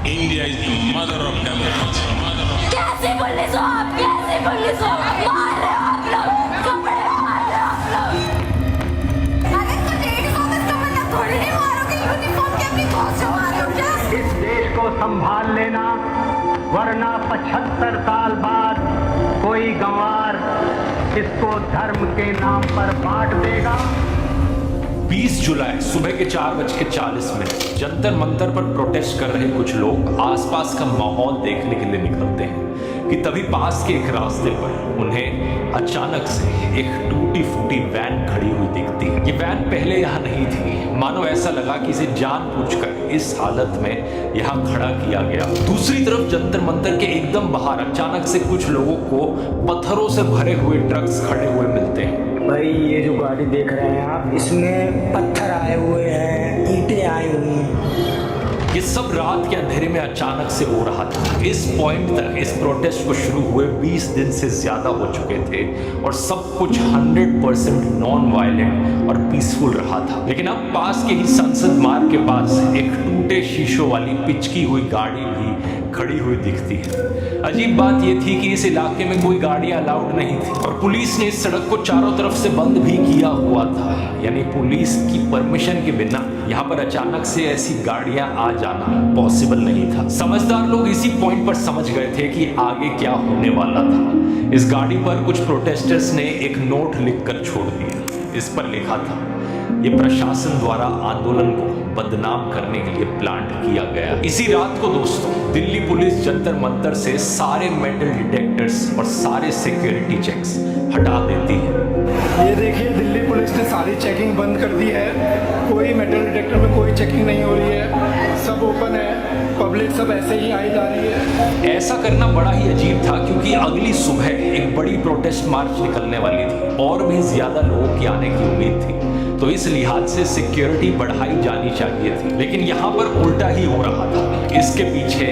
India is the mother of democracy. कैसे police हो आप? कैसे पुलिस हो? मार रहे हो आप लोग, कपड़े मार रहे हो आप लोग। अरे तो लेडीज ऑफिस का मतलब थोड़ी नहीं मारोगे, यूनिफॉर्म के अपनी फौज से मारो क्या? इस देश को संभाल लेना, वरना 75 साल बाद कोई गंवार इसको धर्म के नाम पर बांट देगा। 20 जुलाई सुबह के 4:40 जंतर मंतर पर प्रोटेस्ट कर रहे कुछ लोग आसपास का माहौल देखने के लिए निकलते हैं कि तभी पास के एक रास्ते पर उन्हें अचानक से एक टूटी फूटी वैन खड़ी हुई दिखती है। ये वैन पहले यहाँ नहीं थी, मानो ऐसा लगा कि इसे जानबूझकर इस हालत में यहाँ खड़ा किया गया। दूसरी तरफ जंतर मंतर के एकदम बाहर अचानक से कुछ लोगों को पत्थरों से भरे हुए ट्रक्स खड़े हुए मिलते हैं। भाई ये जो गाड़ी देख रहे हैं आप, इसमें पत्थर आए हुए हैं, ईंटें आई हुई हैं। ये सब रात के अंधेरे में अचानक से हो रहा था। इस पॉइंट तक इस प्रोटेस्ट को शुरू हुए 20 दिन से ज्यादा हो चुके थे और सब कुछ 100% नॉन वायलेंट और पीसफुल रहा था। लेकिन अब पास के ही संसद मार्ग के पास एक टूटे शीशों वाली पिचकी हुई गाड़ी भी खड़ी हुई दिखती है। अजीब बात यह थी कि इस इलाके में कोई गाड़ियां अलाउड नहीं थी और पुलिस ने इस सड़क को चारों तरफ से बंद भी किया हुआ था, यानी पुलिस की परमिशन के बिना यहाँ पर अचानक से ऐसी गाड़ियां आ जाना पॉसिबल नहीं था। समझदार लोग इसी पॉइंट पर समझ गए थे कि आगे क्या होने वाला था। इस गाड़ी पर कुछ प्रोटेस्टर्स ने एक नोट लिखकर छोड़ दिया। इस पर लिखा था, ये प्रशासन द्वारा आंदोलन को बदनाम करने के लिए प्लान किया गया। इसी रात को दोस्तों दिल्ली पुलिस जंतर मंतर से सारे मेटल डिटेक्टर्स और सारे सिक्योरिटी चेक्स हटा देती है। ये देखिए, दिल्ली पुलिस ने सारी चेकिंग बंद कर दी है। कोई मेटल डिटेक्टर में कोई चेकिंग नहीं हो रही है, सब ओपन है, पब्लिक सब ऐसे ही आई जा रही है। ऐसा करना बड़ा ही अजीब था क्योंकि अगली सुबह एक बड़ी प्रोटेस्ट मार्च निकलने वाली थी और भी ज्यादा लोगों की आने की उम्मीद थी, तो इस लिहाज से सिक्योरिटी बढ़ाई जानी चाहिए थी। लेकिन यहाँ पर उल्टा ही हो रहा था। इसके पीछे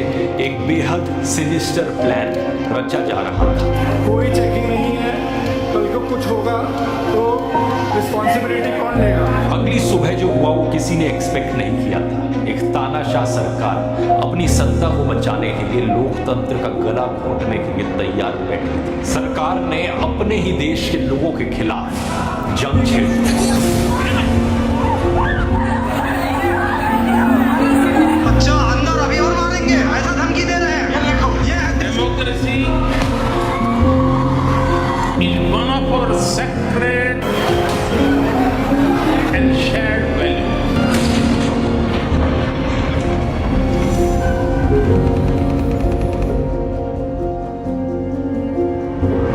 एक बेहद सिनिस्टर प्लान रचा जा रहा था। कोई चेकिंग नहीं है, कल को कुछ होगा तो रिस्पॉन्सिबिलिटी कौन लेगा? अगली सुबह जो हुआ वो किसी ने एक्सपेक्ट नहीं किया था। एक तानाशाह सरकार अपनी सत्ता को बचाने के लिए लोकतंत्र का गला घोटने के लिए तैयार बैठी थी। सरकार ने अपने ही देश के लोगों के खिलाफ जंग छेड़ी। अच्छा अंदर अभी और मारेंगे, ऐसा धमकी दे रहे हैं। Democracy is one of our sacred and shared values.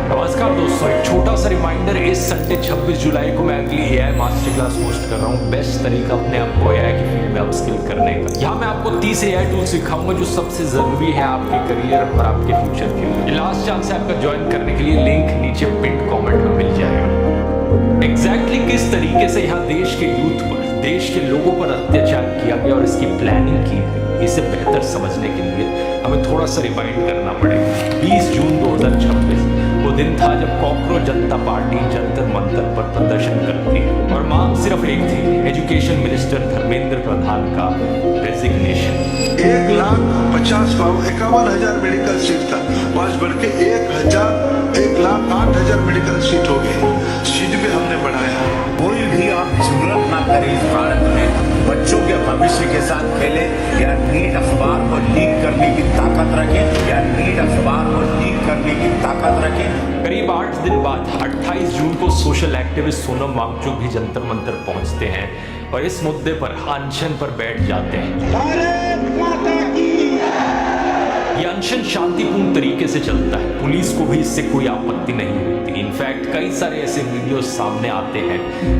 नमस्कार दोस्तों, एक छोटा सा रिमाइंडर, इस संडे 26 जुलाई को मैं अगली एआई मास्टर क्लास होस्ट कर रहा हूँ। बेस्ट तरीका अपने आप को एआई की फील्ड में अपस्किल करने का। यहाँ मैं आपको 30 एआई टूल सिखाऊंगा जो सबसे जरूरी है आपके करियर और आपके फ्यूचर के लिए। लास्ट चांस है आपका ज्वाइन करने के लिए, लिंक नीचे पिन कमेंट में मिल जाएगा। एग्जैक्टली किस तरीके से यहाँ देश के यूथ पर, देश के लोगों पर अत्याचार किया गया और इसकी प्लानिंग की है, इसे बेहतर समझने के लिए हमें थोड़ा सा रिवाइंड करना पड़ेगा। 20 जून 2026 वो दिन था जब कॉकरोच जनता पार्टी जंतर मंतर पर प्रदर्शन करती है और मांग सिर्फ एक थी, एजुकेशन मिनिस्टर धर्मेंद्र प्रधान का रेजिग्नेशन। 1,50,51,000 मेडिकल सीट था, आज बढ़ के 1,08,000 मेडिकल सीट हो गई। सीट भी हमने बढ़ाया। कोई भी आप जरूरत ना करे इस भारत में बच्चों के भविष्य के साथ खेले, या नीट अखबार को लीक करने की ताकत रखे, या नीट अखबार को लीक करने की ताकत रखे। करीब 8 दिन बाद 28 जून को सोशल एक्टिविस्ट सोनम वांगचुक भी जंतर मंतर पहुंचते हैं और इस मुद्दे पर अनशन पर बैठ जाते हैं। यह अनशन शांतिपूर्ण तरीके से चलता है, पुलिस को भी इससे कोई आपत्ति नहीं होती। इनफैक्ट कई सारे ऐसे वीडियोस सामने आते हैं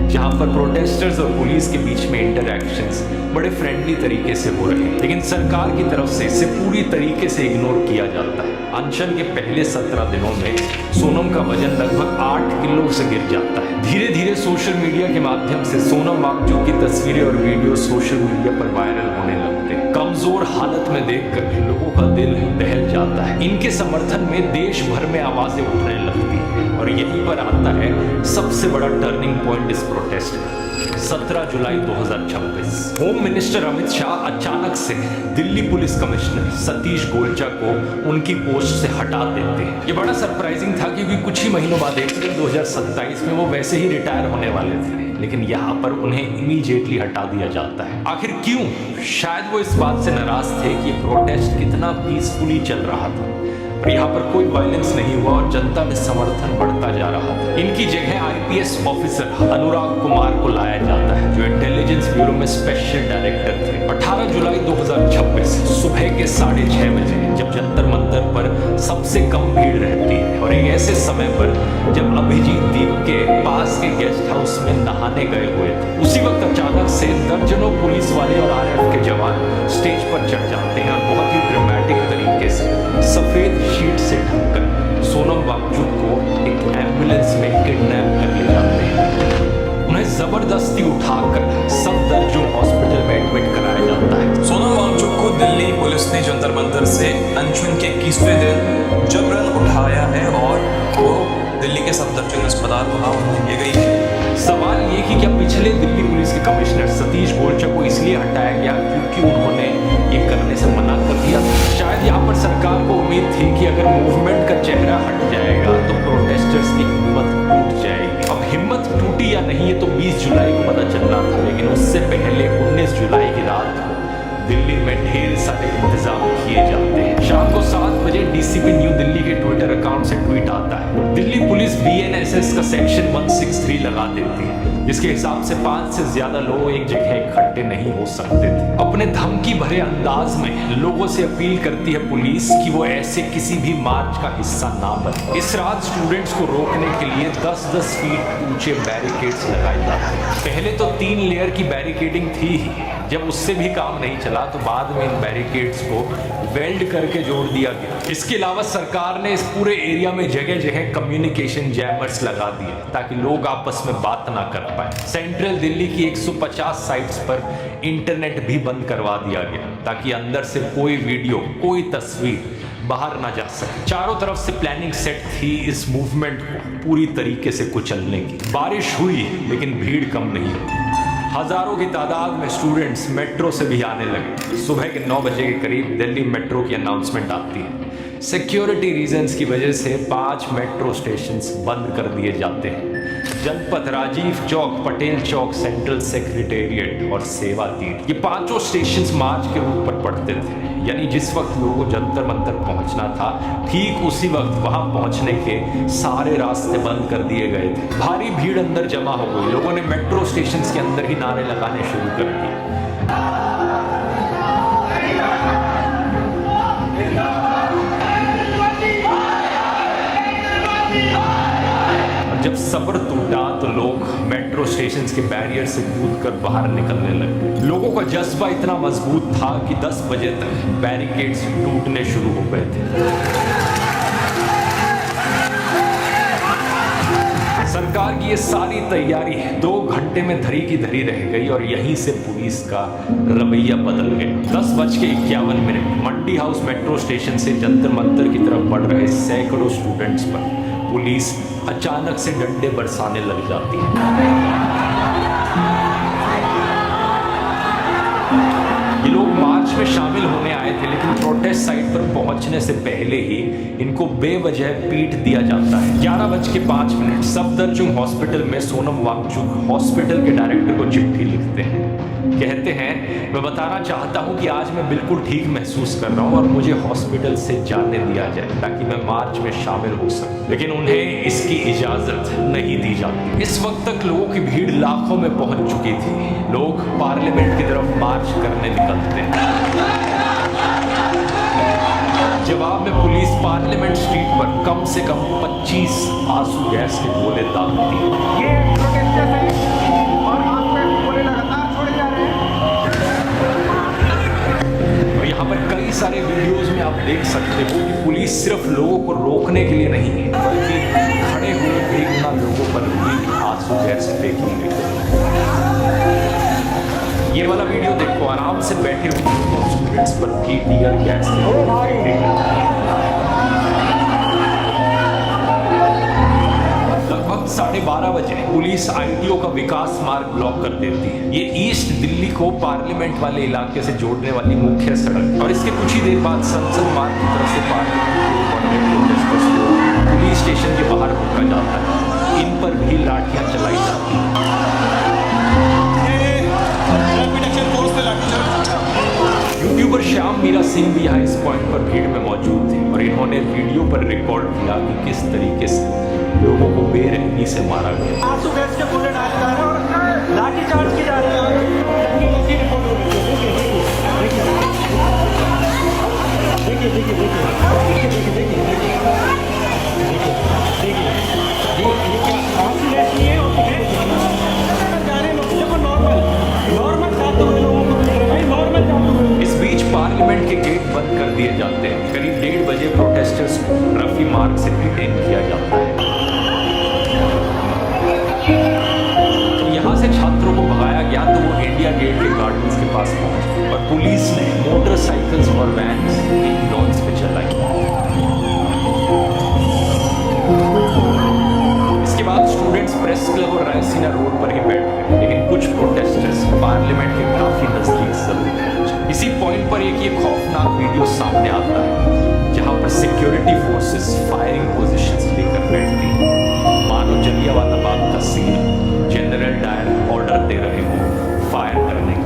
जहां पर प्रोटेस्टर्स और पुलिस के बीच में इंटरैक्शंस बड़े फ्रेंडली तरीके से हो रहे हैं, लेकिन सरकार की तरफ से इसे पूरी तरीके से इग्नोर किया जाता है। अनशन के पहले 17 दिनों में सोनम का वजन लगभग 8 किलो से गिर जाता है। धीरे धीरे सोशल मीडिया के माध्यम से सोनम वांगचुक की तस्वीरें और वीडियो सोशल मीडिया पर वायरल होने लगते हैं। कमजोर हालत में देखकर लोगों का दिल दहल जाता है। जाता है। इनके समर्थन में देश भर में आवाजें उठने लगती हैं और यहीं पर आता है सबसे बड़ा टर्निंग पॉइंट इस प्रोटेस्ट का। 17 जुलाई 2026 होम मिनिस्टर अमित शाह अचानक से दिल्ली पुलिस कमिश्नर सतीश गोलचा को उनकी पोस्ट से हटा देते हैं। ये बड़ा सरप्राइजिंग था क्योंकि कुछ ही महीनों बाद अप्रैल 2027 में वो वैसे ही रिटायर होने वाले थे, लेकिन यहाँ पर उन्हें इमीडिएटली हटा दिया जाता है। आखिर क्यों? शायद वो इस बात से नाराज थे कि प्रोटेस्ट कितना पीसफुली चल रहा था और यहाँ पर कोई वायलेंस नहीं हुआ और जनता में समर्थन बढ़ता जा रहा था। इनकी जगह आईपीएस ऑफिसर अनुराग कुमार को लाया जाता है जो इंटेलिजेंस ब्यूरो में स्पेशल डायरेक्टर थे। 18 जुलाई 2026 सुबह के 6:30 बजे जब जंतर मंतर पर सबसे कम भीड़ रहती है और एक ऐसे समय पर जब अभिजीत द्वीप के पास के गेस्ट हाउस में नहाने गए हुए थे, उसी वक्त अचानक से दर्जनों पुलिस वाले और आरएएफ के जवान स्टेज पर चढ़ जाते हैं और बहुत ही ड्रामेटिक तरीके से सफेद शीट से ढककर सोनम वांगचुक को एक एम्बुलेंस में किडनैप कर ले जाते हैं। उन्हें जबरदस्ती उठाकर सफदरजंग हॉस्पिटल में एडमिट कराया जाता है। सोनम वांगचुक को दिल्ली पुलिस ने जंतर मंतर से अनशन के 21वें दिन जबरन उठाया है और वो दिल्ली के सफदरजंग अस्पताल वहाँ ले गई है। सवाल ये कि क्या पिछले दिल्ली पुलिस के कमिश्नर सतीश गोलचा को इसलिए हटाया गया क्योंकि उन्होंने ये करने से मना कर दिया? शायद यहाँ पर सरकार को उम्मीद थी कि अगर मूवमेंट का चेहरा हट जाएगा तो प्रोटेस्टर्स की हिम्मत टूट जाएगी। अब हिम्मत टूटी या नहीं ये तो 20 जुलाई को पता चलना था, लेकिन उससे पहले 19 जुलाई की रात को दिल्ली में ढेर सारे इंतजाम किए जाते हैं। शाम को 7 बजे डीसीपी न्यू दिल्ली के ट्विटर अकाउंट से ट्वीट आता है, दिल्ली पुलिस बीएनएसएस का सेक्शन 163 लगा देती है, जिसके हिसाब से 5 से ज्यादा लोग एक जगह इकट्ठे नहीं हो सकते थे। अपने धमकी भरे अंदाज में लोगों से अपील करती है पुलिस कि वो ऐसे किसी भी मार्च का हिस्सा ना बने। इस रात स्टूडेंट्स को रोकने के लिए 10-10 फीट ऊंचे बैरिकेड्स लगाए जाते हैं। पहले तो 3 लेयर की बैरिकेडिंग थी ही, जब उससे भी काम नहीं चला तो बाद में इन बैरिकेड्स को वेल्ड करके जोड़ दिया गया। इसके अलावा सरकार ने इस पूरे एरिया में जगह जगह कम्युनिकेशन जैमर्स लगा दिए ताकि लोग आपस में बात ना कर पाए। सेंट्रल दिल्ली की 150 साइट्स पर इंटरनेट भी बंद करवा दिया गया ताकि अंदर से कोई वीडियो, कोई तस्वीर बाहर ना जा सके। चारों तरफ से प्लानिंग सेट थी इस मूवमेंट को पूरी तरीके से कुचलने की। बारिश हुई लेकिन भीड़ कम नहीं हुई। हजारों की तादाद में स्टूडेंट्स मेट्रो से भी आने लगे। सुबह के 9 बजे के करीब दिल्ली मेट्रो की अनाउंसमेंट आती है। सिक्योरिटी रीजंस की वजह से 5 मेट्रो स्टेशंस बंद कर दिए जाते हैं। जनपथ, राजीव चौक, पटेल चौक, सेंट्रल सेक्रेटेरिएट और सेवा तीर्थ, ये 5 स्टेशंस मार्च के रूट पर पड़ते थे। यानी जिस वक्त लोगों को जंतर मंतर पहुंचना था, ठीक उसी वक्त वहां पहुंचने के सारे रास्ते बंद कर दिए गए थे। भारी भीड़ अंदर जमा हो गई। लोगों ने मेट्रो स्टेशंस के अंदर ही नारे लगाने शुरू कर दिए। जब सब्र टूटा तो लोग मेट्रो स्टेशन के बैरियर से कूदकर बाहर निकलने लगे। लोगों का जज्बा इतना मजबूत था कि 10 बजे तक बैरिकेड्स टूटने शुरू हो गए थे। सरकार की ये सारी तैयारी 2 घंटे में धरी की धरी रह गई और यहीं से पुलिस का रवैया बदल गया। 10:51 मंडी हाउस मेट्रो स्टेशन से जंतर मंतर की तरफ बढ़ रहे सैकड़ों स्टूडेंट्स पर पुलिस अचानक से डंडे बरसाने लग जाती है। ये लोग मार्च में शामिल होने आए थे, लेकिन प्रोटेस्ट साइट पर पहुंचने से पहले ही इनको बेवजह पीट दिया जाता है। 11:05 सफदरजंग हॉस्पिटल में सोनम वांगचुक हॉस्पिटल के डायरेक्टर को चिट्ठी लिखते हैं। कहते हैं, मैं बताना चाहता हूं कि आज मैं बिल्कुल ठीक महसूस कर रहा हूं और मुझे हॉस्पिटल से जाने दिया जाए ताकि मैं मार्च में शामिल हो सकूं। लेकिन उन्हें इसकी इजाजत नहीं दी जाती। इस वक्त तक लोगों की भीड़ लाखों में पहुंच चुकी थी। लोग पार्लियामेंट की तरफ मार्च करने निकलते हैं। जवाब में पुलिस पार्लियामेंट स्ट्रीट पर कम से कम 25 आंसू गैस के गोले दागती है। ये प्रोटेस्टर्स हैं और आग में गोले लगातार छोड़े जा रहे हैं। और यहाँ पर कई सारे वीडियोस में आप देख सकते हो कि पुलिस सिर्फ लोगों को रोकने के लिए नहीं है, बल्कि खड़े हुए बेगुनाह लोगों पर भी आंसू गैस फेंकी गई। ये वाला वीडियो देखो, आराम से बैठे हुए स्टूडेंट्स पर भी टीयर गैस 12:30 बजे पुलिस ITO का विकास मार्ग ब्लॉक कर देती है। ये ईस्ट दिल्ली को पार्लियामेंट वाले इलाके से जोड़ने वाली मुख्य सड़क, और इसके कुछ ही देर बाद संसद मार्ग की तरफ से पुलिस स्टेशन के बाहर रोका जाता है। इन पर भी लाठियां चलाई जाती हैं। यूट्यूबर श्याम मीरा सिंह भी यहाँ इस पॉइंट पर भीड़ में मौजूद थे और इन्होंने वीडियो पर रिकॉर्ड किया कि किस तरीके से लोगों को बेरहमी से मारा गया। आंसू गैस के गोले डाले जा रहे हैं और लाठी चार्ज की जा रही है। इस बीच पार्लियामेंट के गेट बंद कर दिए जाते हैं। करीब 1:30 बजे प्रोटेस्टर्स को रफी मार्ग से डिटेन किया जाता है। यहाँ से छात्रों को भगाया गया तो वो इंडिया गेट के गार्डन्स के पास पहुंचे और पुलिस ने मोटरसाइकिल्स और वैन्स इन लॉन्स पे चलाई। इसके बाद स्टूडेंट्स प्रेस क्लब और रायसीना रोड पर ही बैठ गए, लेकिन कुछ प्रोटेस्टर्स पार्लियामेंट के काफी नजदीक जरूर पहुंचे। इसी पॉइंट पर एक ये खौफनाक वीडियो सामने आता है जहां पर सिक्योरिटी फोर्सेस फायरिंग पोजीशंस लेकर बैठती हैं, मानो जलियांवाला बाग का सीन जनरल डायर ऑर्डर दे रहे हो फायर करने का।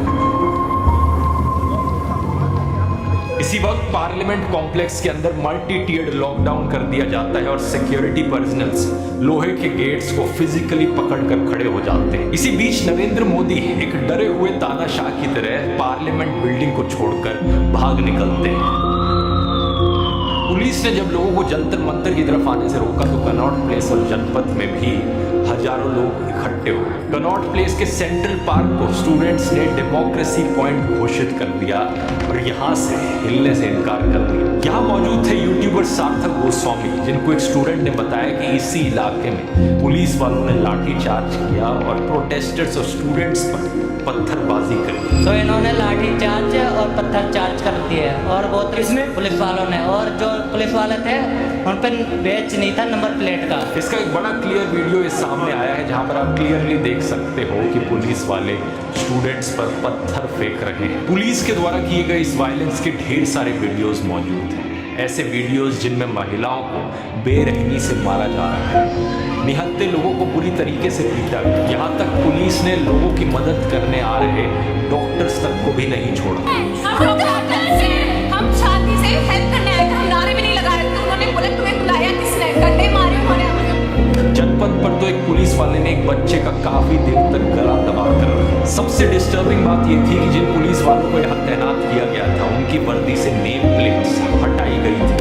इसी वक्त पार्लियामेंट कॉम्प्लेक्स के अंदर मल्टी टियर्ड लॉकडाउन कर दिया जाता है और सिक्योरिटी पर्सनल्स लोहे के गेट्स को फिजिकली पकड़कर खड़े हो जाते हैं। इसी बीच नरेंद्र मोदी एक डरे हुए तानाशाह की तरह पार्लियामेंट बिल्डिंग को छोड़कर भाग निकलते हैं। पुलिस ने जब लोगों को जंतर मंतर की तरफ आने से रोका तो कनॉट प्लेस और जनपथ में भी हजारों लोग इकट्ठे हुए। कनॉट प्लेस के सेंट्रल पार्क को स्टूडेंट्स ने डेमोक्रेसी पॉइंट घोषित कर दिया और यहाँ से हिलने से इनकार कर दिया। यहाँ मौजूद थे यूट्यूबर सार्थक गोस्वामी, जिनको एक स्टूडेंट ने बताया कि इसी इलाके में पुलिस वालों ने लाठी चार्ज किया और प्रोटेस्टर्स और स्टूडेंट्स पर पत्थरबाजी कर दी। तो इन्होंने लाठी चार्ज और पत्थर चार्ज कर दिए और वो किसने? पुलिस वालों ने। और जो पुलिस वाले थे उन पर बैच नहीं था नंबर प्लेट का। इसका एक बड़ा क्लियर वीडियो इस सामने आया है जहां पर आप क्लियरली देख सकते हो कि पुलिस वाले स्टूडेंट्स पर पत्थर फेंक रहे हैं। पुलिस के द्वारा किए गए इस वायलेंस के ढेर सारे वीडियोस मौजूद हैं। ऐसे वीडियोस जिनमें महिलाओं को बेरहमी से मारा जा रहा है, निहत्थे लोगों को बुरी तरीके से पीटा गया। यहाँ तक पुलिस ने लोगों की मदद करने आ रहे डॉक्टर्स तक को भी नहीं छोड़ा। हम छाती से हेल्प करने आए थे, हम नारे भी नहीं लगा रहे थे। उन्होंने बोला तुम्हें बुलाया किसने? डंडे मारे उन्होंने हमें। जनपद पर तो एक पुलिस वाले ने एक बच्चे का काफी देर तक गला दबा कर रखा। सबसे डिस्टर्बिंग बात यह थी कि जिन पुलिस वालों को यहाँ तैनात किया गया था उनकी वर्दी से नेम प्लेट्स हटाई गई थी।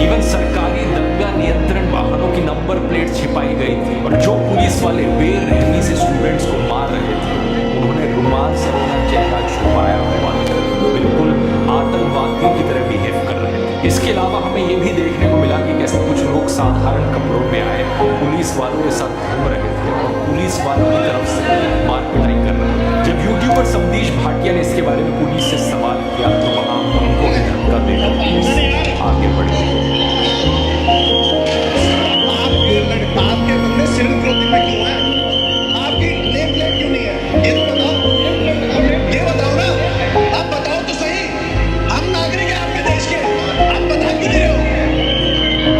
इवन सरकारी दंगा नियंत्रण वाहनों की नंबर प्लेट छिपाई गई थी और जो पुलिस वाले बेरहमी से स्टूडेंट्स को मार रहे थे उन्होंने रुमाल से अपना चेहरा छुपाया हुआ, बिल्कुल आतंकवादियों की तरह बिहेव कर रहे थे। इसके अलावा हमें यह भी देखने को मिला कि कैसे कुछ लोग साधारण कपड़ों में आए पुलिस वालों के साथ घूम रहे थे और पुलिस वालों की तरफ से मार पिटाई कर रहे थे। जब यूट्यूबर संदीश भाटिया ने इसके बारे में पुलिस से सवाल किया तो वहां उनको भी धक्का देकर पुलिस आगे बढ़ी। आपके बंदे सिविल क्लोथिंग में क्यों हैं? आपकी नेम प्लेट क्यों नहीं है? ये तो बताओ, ये बताओ ना, आप बताओ तो सही। हम नागरिक हैं आपके देश के, आप बता क्यों नहीं रहे हो?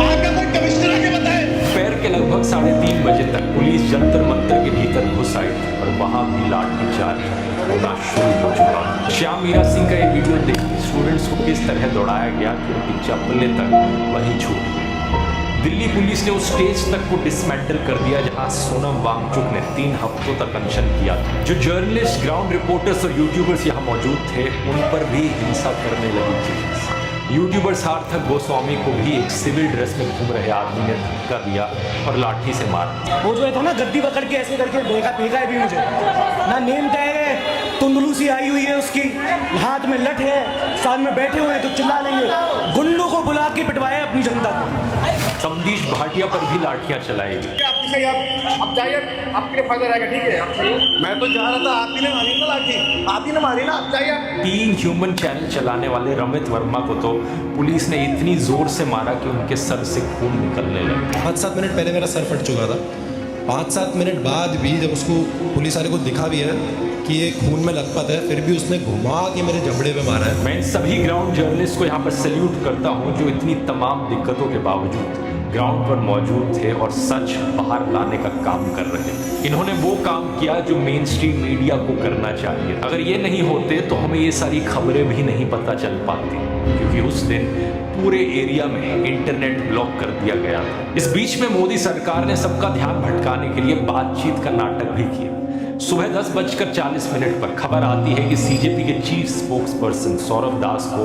आपका कोई कमिश्नर आके बताए। दोपहर के लगभग 3:30 बजे तक पुलिस जंतर मंतर के भीतर घुस आई और वहां भी लाठीचार्ज होना शुरू हो चुका। श्याम मीरा सिंह का ये वीडियो देखिए स्टूडेंट्स को किस तरह दौड़ाया गया कि उनकी चप्पलें तक वहीं छूट गई। दिल्ली पुलिस ने उस स्टेज तक को डिसमेंटल कर दिया जहां सोनम वांगचुक ने 3 हफ्तों तक अनशन किया था। जो जर्नलिस्ट, ग्राउंड रिपोर्टर्स और यूट्यूबर्स यहां मौजूद थे उन पर भी हिंसा करने लगी थी। यूट्यूबर सार्थक गोस्वामी को भी एक सिविल ड्रेस में घूम रहे आदमी ने धक्का दिया और लाठी से मारा। वो जो था ना गद्दी पकड़ के ऐसे करके फेंका है भी मुझे, ना नेम टैग है तुंदलू सी आई हुई है उसकी, हाथ में लठ है, साथ में बैठे हुए हैं तो चिल्ला लेंगे। गुंडों को बुला के पिटवाए अपनी जनता को। समदीश भाटिया पर भी लाठियां चलाएगी। आप जाइए, आपके लिए फायदा रहेगा, ठीक है? मैं तो जा रहा था, आप ही ने मारी ना लाठी, आप ही ने मारी ना, आप जाइए। टीम ह्यूमन चैनल चलाने वाले रमित वर्मा को तो पुलिस ने इतनी जोर से मारा कि उनके सर से खून निकलने लगा। 5-7 मिनट पहले मेरा सर फट चुका था। 5-7 मिनट बाद भी जब उसको पुलिस वाले को दिखा भी है कि ये खून में लथपथ है, फिर भी उसने घुमा के मेरे जबड़े पे मारा है। मैं इन सभी ग्राउंड जर्नलिस्ट को यहाँ पर सैल्यूट करता हूँ जो इतनी तमाम दिक्कतों के बावजूद ग्राउंड पर मौजूद थे और सच बाहर लाने का काम कर रहे थे। इन्होंने वो काम किया जो मेन स्ट्रीम मीडिया को करना चाहिए। अगर ये नहीं होते तो हमें ये सारी खबरें भी नहीं पता चल पाती, क्योंकि उस दिन पूरे एरिया में इंटरनेट ब्लॉक कर दिया गया था। इस बीच में मोदी सरकार ने सबका ध्यान भटकाने के लिए बातचीत का नाटक भी किया। सुबह 10:40 पर खबर आती है कि सीजेपी के चीफ स्पोक्स पर्सन सौरभ दास को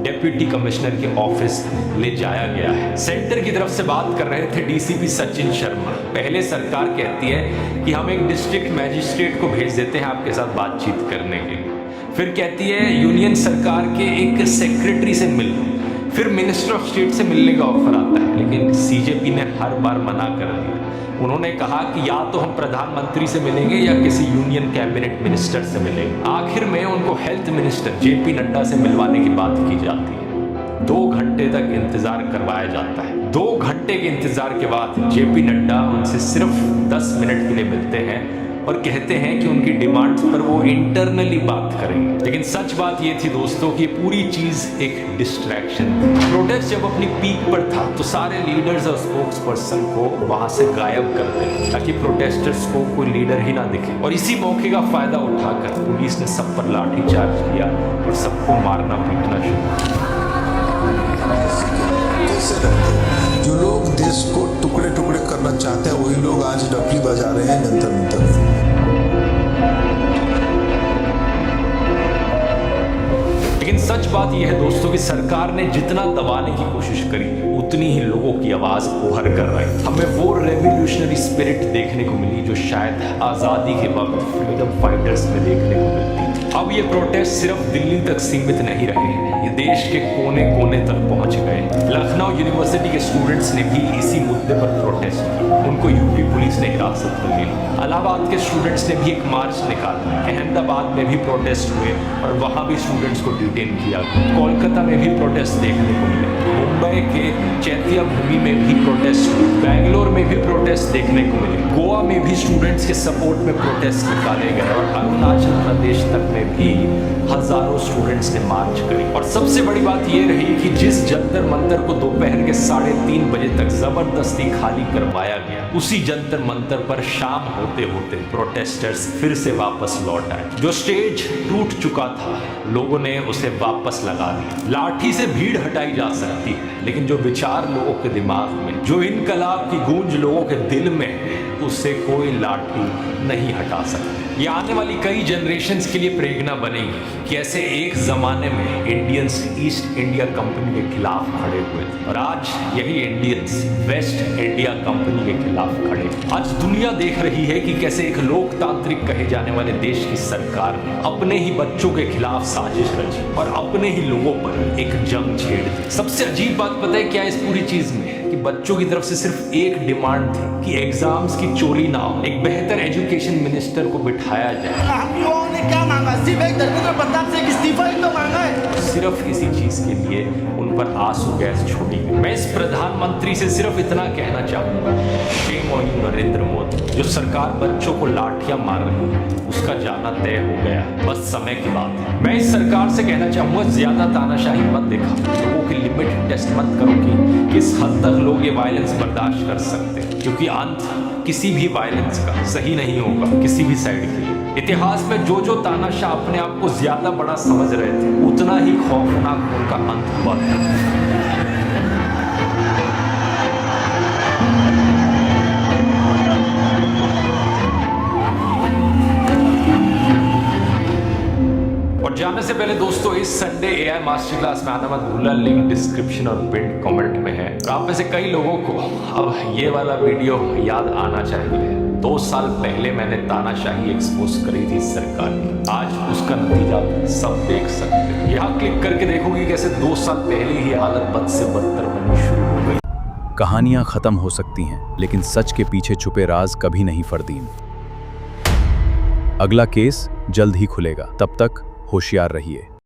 डेप्यूटी कमिश्नर के ऑफिस ले जाया गया है। सेंटर की तरफ से बात कर रहे थे डीसीपी सचिन शर्मा। पहले सरकार कहती है कि हम एक डिस्ट्रिक्ट मैजिस्ट्रेट को भेज देते हैं आपके साथ बातचीत करने के लिए। फिर कहती है यूनियन सरकार के एक सेक्रेटरी से मिल लो। फिर मिनिस्टर ऑफ स्टेट से मिलने का ऑफर आता है, लेकिन सीजेपी ने हर बार मना कर दिया। उन्होंने कहा कि या तो हम प्रधानमंत्री से मिलेंगे या किसी यूनियन कैबिनेट मिनिस्टर से मिलेंगे। आखिर में उनको हेल्थ मिनिस्टर जेपी नड्डा से मिलवाने की बात की जाती है। 2 घंटे तक इंतजार करवाया जाता है। 2 घंटे के इंतजार के बाद जेपी नड्डा उनसे सिर्फ 10 मिनट के लिए मिलते हैं और कहते हैं कि उनकी डिमांड्स पर वो इंटरनली बात करेंगे। लेकिन सच बात ये थी दोस्तों कि पूरी चीज एक डिस्ट्रैक्शन थी। प्रोटेस्ट जब अपनी पीक पर था तो सारे लीडर्स और स्पोक्स पर्सन को वहां से गायब कर दें ताकि प्रोटेस्टर्स को कोई लीडर ही ना दिखे। और इसी मौके का फायदा उठाकर पुलिस ने सब पर लाठीचार्ज किया और सबको मारना पीटना शुरू। जो लोग देश को टुकड़े टुकड़े करना चाहते हैं वही लोग आज डफली बजा रहे हैं जंतर मंतर में। लेकिन सच बात यह है दोस्तों कि सरकार ने जितना दबाने की कोशिश करी उतनी ही लोगों की आवाज उभर कर रही। हमें वो रेवोल्यूशनरी स्पिरिट देखने को मिली जो शायद आजादी के वक्त फ्रीडम फाइटर्स में देखने को मिलती थी। अब ये प्रोटेस्ट सिर्फ दिल्ली तक सीमित नहीं रहे, ये देश के कोने कोने तक पहुंच गए। लखनऊ यूनिवर्सिटी के स्टूडेंट्स ने भी इसी मुद्दे पर प्रोटेस्ट किया। उनको यूपी पुलिस ने हिरासत में लिया। इलाहाबाद के स्टूडेंट्स ने भी एक मार्च निकाला। अहमदाबाद में भी प्रोटेस्ट हुए और वहां भी स्टूडेंट्स को डिटेन किया। कोलकाता में भी प्रोटेस्ट देखने को मिले। मुंबई के चैत्या भूमि में भी प्रोटेस्ट हुए। बेंगलोर में भी प्रोटेस्ट देखने को मिले। गोवा में भी स्टूडेंट्स के सपोर्ट में प्रोटेस्ट निकाले गए और अरुणाचल प्रदेश तक में भी हजारों स्टूडेंट्स ने मार्च करी। और सबसे बड़ी बात यह रही कि जिस जंतर मंतर को दोपहर के 3:30 बजे तक जबरदस्ती खाली करवाया गया, उसी जंतर मंतर पर शाम होते होते प्रोटेस्टर्स फिर से वापस लौट आए। जो स्टेज टूट चुका था लोगों ने उसे वापस लगा दिया। लाठी से भीड़ हटाई जा सकती है, लेकिन जो विचार लोगों के दिमाग में, जो इनकलाब की गूंज लोगों के दिल में, उससे कोई लाठी नहीं हटा सकती। ये आने वाली कई जनरेशन्स के लिए प्रेरणा बनेगी कि ऐसे एक जमाने में इंडियंस ईस्ट इंडिया कंपनी के खिलाफ खड़े हुए थे और आज यही इंडियंस वेस्ट इंडिया कंपनी के खिलाफ खड़े। आज दुनिया देख रही है कि कैसे एक लोकतांत्रिक कहे जाने वाले देश की सरकार ने अपने ही बच्चों के खिलाफ साजिश रची और अपने ही लोगों पर एक जंग छेड़ दी। सबसे अजीब बात पता है क्या इस पूरी चीज में, कि बच्चों की तरफ से सिर्फ एक डिमांड थी कि एग्जाम्स की चोरी ना हो, एक बेहतर एजुकेशन मिनिस्टर को बिठाया जाए। हम लोगों ने क्या मांगा? सिर्फ एक धर्मेंद्र प्रधान से इस्तीफा ही तो मांगा है। सिर्फ इसी चीज के लिए उन पर आंसू गैस छोड़ी गई। मैं इस प्रधानमंत्री से सिर्फ इतना कहना चाहूंगा, shame on you Narendra Modi. जो सरकार बच्चों को लाठियां मार रही है उसका जाना तय हो गया, बस समय की बात है। मैं इस सरकार से कहना चाहूंगा, ज्यादा तानाशाही मत दिखाओ, लोगों की लिमिट टेस्ट मत करो कि किस हद तक लोग ये वायलेंस बर्दाश्त कर सकते हैं, क्योंकि अंत किसी भी वायलेंस का सही नहीं होगा किसी भी साइड के लिए। इतिहास में जो जो तानाशाह अपने आप को ज्यादा बड़ा समझ रहे थे उतना ही खौफनाक उनका अंत हुआ था। और जाने से पहले दोस्तों, इस संडे AI मास्टर क्लास में आना मत भूलना, लिंक डिस्क्रिप्शन और पिन कमेंट में है। और आप में से कई लोगों को अब ये वाला वीडियो याद आना चाहिए। 2 साल पहले मैंने तानाशाही एक्सपोज करी थी सरकार की, आज उसका नतीजा सब देख सकते हैं। यहाँ क्लिक करके देखोगे कैसे 2 साल पहले ही हालत बद से बदतर बननी शुरू हो गई। कहानियां खत्म हो सकती हैं, लेकिन सच के पीछे छुपे राज कभी नहीं फर्दीन। अगला केस जल्द ही खुलेगा, तब तक होशियार रहिए।